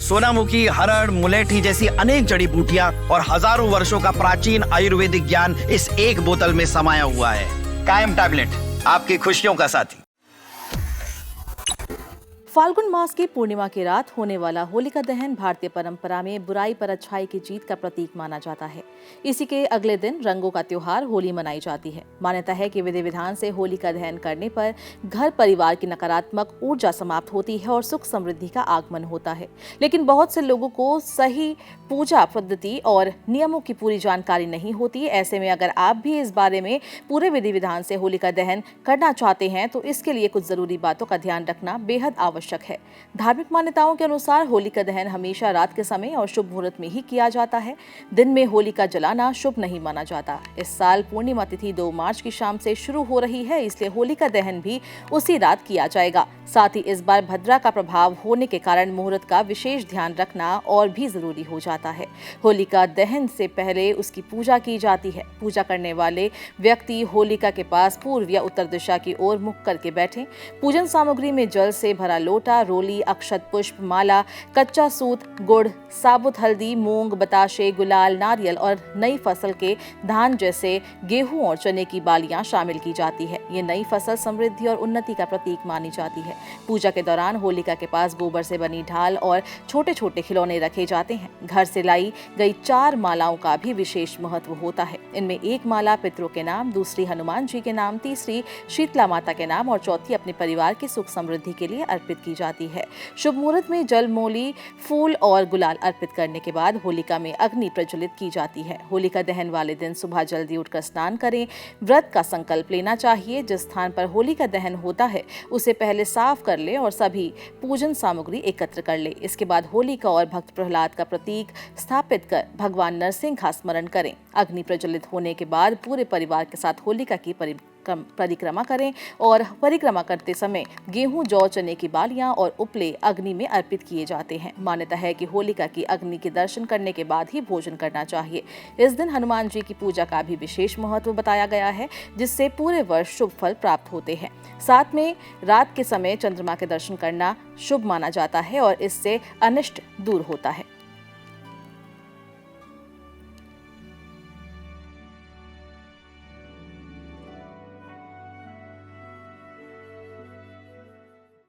सोनामुखी, हरड़, मुलेठी जैसी अनेक जड़ी बूटियां और हजारों वर्षों का प्राचीन आयुर्वेदिक ज्ञान इस एक बोतल में समाया हुआ है। कायम टैबलेट, आपकी खुशियों का साथी। फाल्गुन मास की पूर्णिमा की रात होने वाला होलिका दहन भारतीय परंपरा में बुराई पर अच्छाई की जीत का प्रतीक माना जाता है। इसी के अगले दिन रंगों का त्योहार होली मनाई जाती है। मान्यता है कि विधि विधान से होलिका दहन करने पर घर परिवार की नकारात्मक ऊर्जा समाप्त होती है और सुख समृद्धि का आगमन होता है। लेकिन बहुत से लोगों को सही पूजा पद्धति और नियमों की पूरी जानकारी नहीं होती। ऐसे में अगर आप भी इस बारे में पूरे विधि विधान से होलिका दहन करना चाहते हैं तो इसके लिए कुछ जरूरी बातों का ध्यान रखना बेहद आवश्यक है। धार्मिक मान्यताओं के अनुसार होलिका दहन हमेशा रात के समय और शुभ मुहूर्त में ही किया जाता है। दिन में होलिका जलाना शुभ नहीं माना जाता। इस साल पूर्णिमा तिथि 2 मार्च की शाम से शुरू हो रही है, इसलिए होलिका दहन भी उसी रात किया जाएगा। साथ ही इस बार भद्रा का प्रभाव होने के कारण मुहूर्त का विशेष ध्यान रखना और भी जरूरी हो जाता है। होलिका दहन से पहले उसकी पूजा की जाती है। पूजा करने वाले व्यक्ति होलिका के पास पूर्व या उत्तर दिशा की ओर मुख करके बैठें। पूजन सामग्री में जल से भरा लोटा, रोली, अक्षत पुष्प, माला, कच्चा सूत, गुड़, साबुत हल्दी, मूंग, बताशे, गुलाल, नारियल और नई फसल के धान जैसे गेहूं और चने की बालियां शामिल की जाती है। ये नई फसल समृद्धि और उन्नति का प्रतीक मानी जाती है। पूजा के दौरान होलिका के पास गोबर से बनी ढाल और छोटे छोटे खिलौने रखे जाते हैं। घर से लाई गई 4 मालाओं का भी विशेष महत्व होता है। इनमें एक माला पितरों के नाम, दूसरी हनुमान जी के नाम, तीसरी शीतला माता के नाम और चौथी अपने परिवार की सुख समृद्धि के लिए अर्पित की जाती है। शुभ मुहूर्त में जल, मोली, फूल और गुलाल अर्पित करने के बाद होलिका में अग्नि प्रज्वलित की जाती है। होलिका दहन वाले दिन सुबह जल्दी उठकर स्नान करें। व्रत का संकल्प लेना चाहिए। जिस स्थान पर होलिका दहन होता है उसे पहले साफ कर ले और सभी पूजन सामग्री एकत्र कर ले। इसके बाद होलिका और भक्त प्रहलाद का प्रतीक स्थापित कर भगवान नरसिंह का स्मरण करें। अग्नि प्रज्वलित होने के बाद पूरे परिवार के साथ होलिका की परिक्रमा करें और परिक्रमा करते समय गेहूं, जौ, चने की बालियां और उपले अग्नि में अर्पित किए जाते हैं। मान्यता है कि होलिका की अग्नि के दर्शन करने के बाद ही भोजन करना चाहिए। इस दिन हनुमान जी की पूजा का भी विशेष महत्व बताया गया है, जिससे पूरे वर्ष शुभ फल प्राप्त होते हैं। साथ में रात के समय चंद्रमा के दर्शन करना शुभ माना जाता है और इससे अनिष्ट दूर होता है।